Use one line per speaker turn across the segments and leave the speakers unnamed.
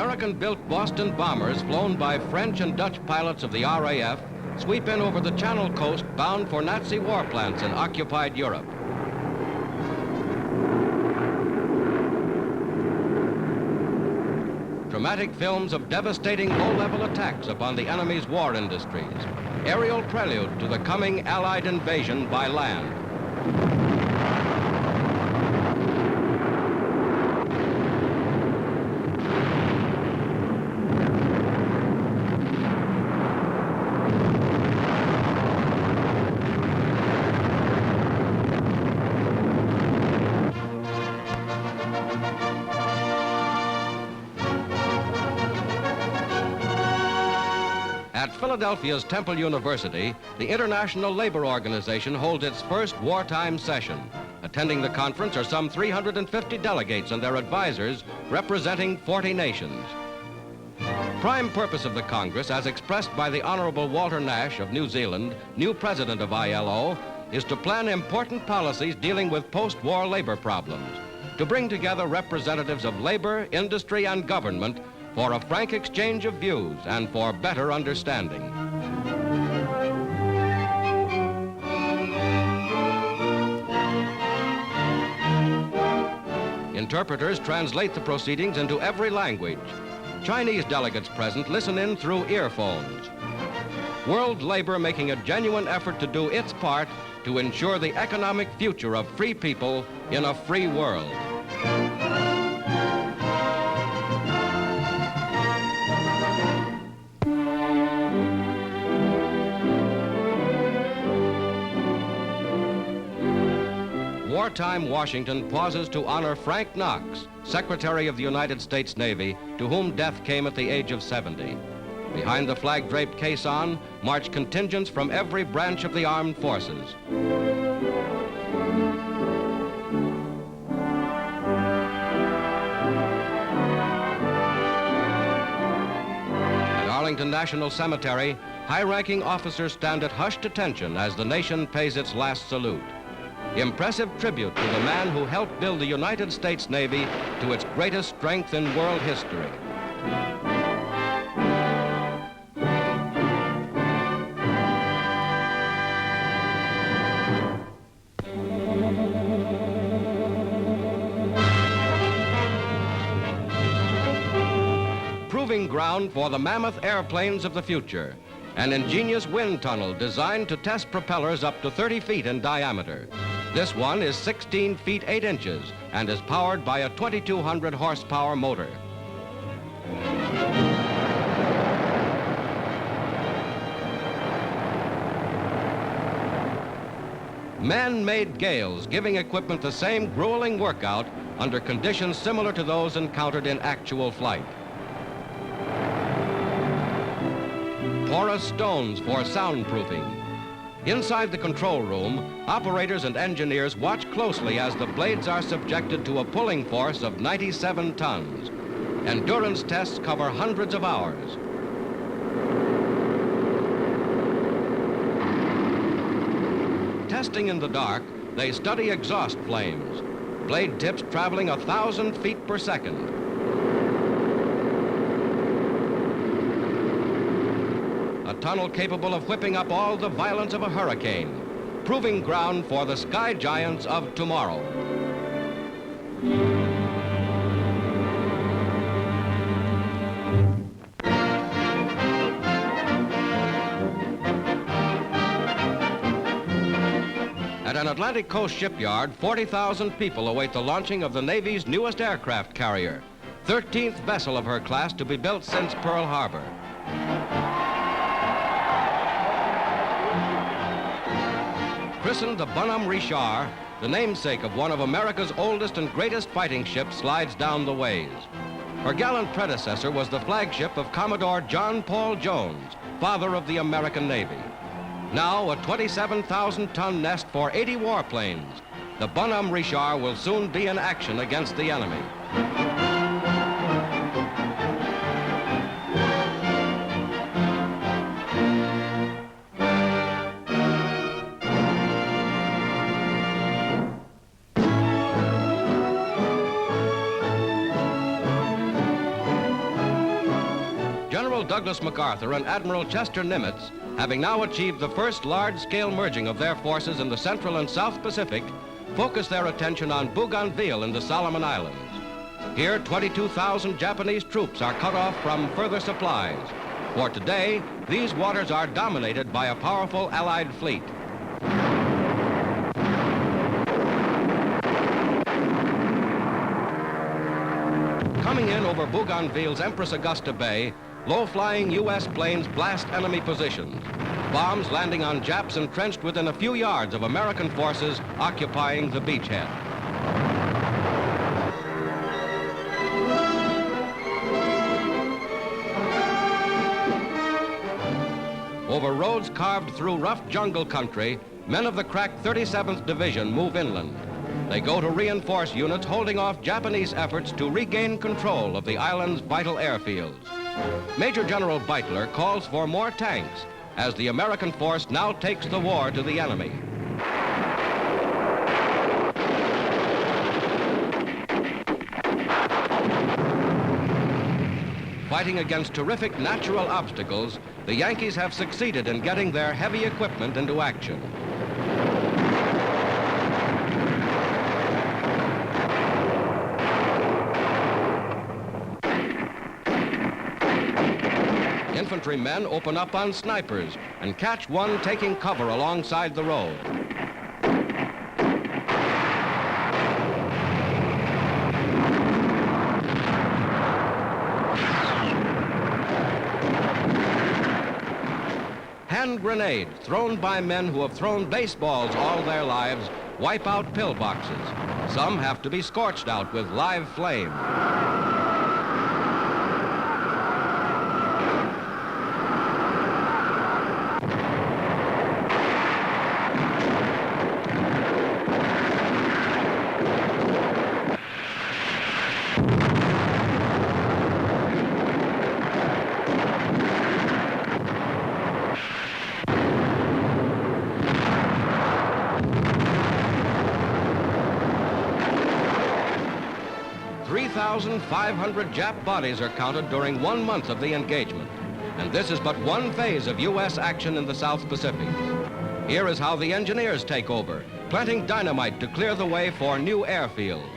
American-built Boston bombers flown by French and Dutch pilots of the RAF sweep in over the Channel coast bound for Nazi war plants in occupied Europe. Dramatic films of devastating low-level attacks upon the enemy's war industries. Aerial prelude to the coming Allied invasion by land. At Philadelphia's Temple University, the International Labor Organization holds its first wartime session. Attending the conference are some 350 delegates and their advisors representing 40 nations. Prime purpose of the Congress, as expressed by the Honorable Walter Nash of New Zealand, new president of ILO, is to plan important policies dealing with post-war labor problems, to bring together representatives of labor, industry, and government for a frank exchange of views and for better understanding. Interpreters translate the proceedings into every language. Chinese delegates present listen in through earphones. World labor making a genuine effort to do its part to ensure the economic future of free people in a free world. Wartime Washington pauses to honor Frank Knox, Secretary of the United States Navy, to whom death came at the age of 70. Behind the flag-draped caisson march contingents from every branch of the armed forces. At Arlington National Cemetery, high-ranking officers stand at hushed attention as the nation pays its last salute. Impressive tribute to the man who helped build the United States Navy to its greatest strength in world history. Proving ground for the mammoth airplanes of the future. An ingenious wind tunnel designed to test propellers up to 30 feet in diameter. This one is 16 feet 8 inches and is powered by a 2,200 horsepower motor. Man-made gales giving equipment the same grueling workout under conditions similar to those encountered in actual flight. Porous stones for soundproofing. Inside the control room, operators and engineers watch closely as the blades are subjected to a pulling force of 97 tons. Endurance tests cover hundreds of hours. Testing in the dark, they study exhaust flames, blade tips traveling 1,000 feet per second. A tunnel capable of whipping up all the violence of a hurricane, proving ground for the sky giants of tomorrow. At an Atlantic Coast shipyard, 40,000 people await the launching of the Navy's newest aircraft carrier, 13th vessel of her class to be built since Pearl Harbor. Christened the Bonhomme Richard, the namesake of one of America's oldest and greatest fighting ships slides down the ways. Her gallant predecessor was the flagship of Commodore John Paul Jones, father of the American Navy. Now a 27,000-ton nest for 80 warplanes, the Bonhomme Richard will soon be in action against the enemy. General Douglas MacArthur and Admiral Chester Nimitz, having now achieved the first large-scale merging of their forces in the Central and South Pacific, focus their attention on Bougainville in the Solomon Islands. Here, 22,000 Japanese troops are cut off from further supplies. For today, these waters are dominated by a powerful Allied fleet. Coming in over Bougainville's Empress Augusta Bay, low-flying U.S. planes blast enemy positions. Bombs landing on Japs entrenched within a few yards of American forces occupying the beachhead. Over roads carved through rough jungle country, men of the crack 37th Division move inland. They go to reinforce units holding off Japanese efforts to regain control of the island's vital airfields. Major General Beitler calls for more tanks as the American force now takes the war to the enemy. Fighting against terrific natural obstacles, the Yankees have succeeded in getting their heavy equipment into action. Infantrymen open up on snipers and catch one taking cover alongside the road. Hand grenades thrown by men who have thrown baseballs all their lives wipe out pillboxes. Some have to be scorched out with live flame. .500 Jap bodies are counted during 1 month of the engagement. And this is but one phase of U.S. action in the South Pacific. Here is how the engineers take over, planting dynamite to clear the way for new airfields.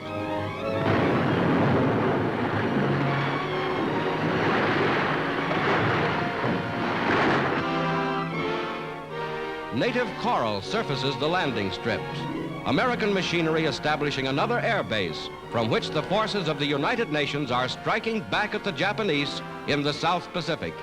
Native coral surfaces the landing strips. American machinery establishing another air base from which the forces of the United Nations are striking back at the Japanese in the South Pacific.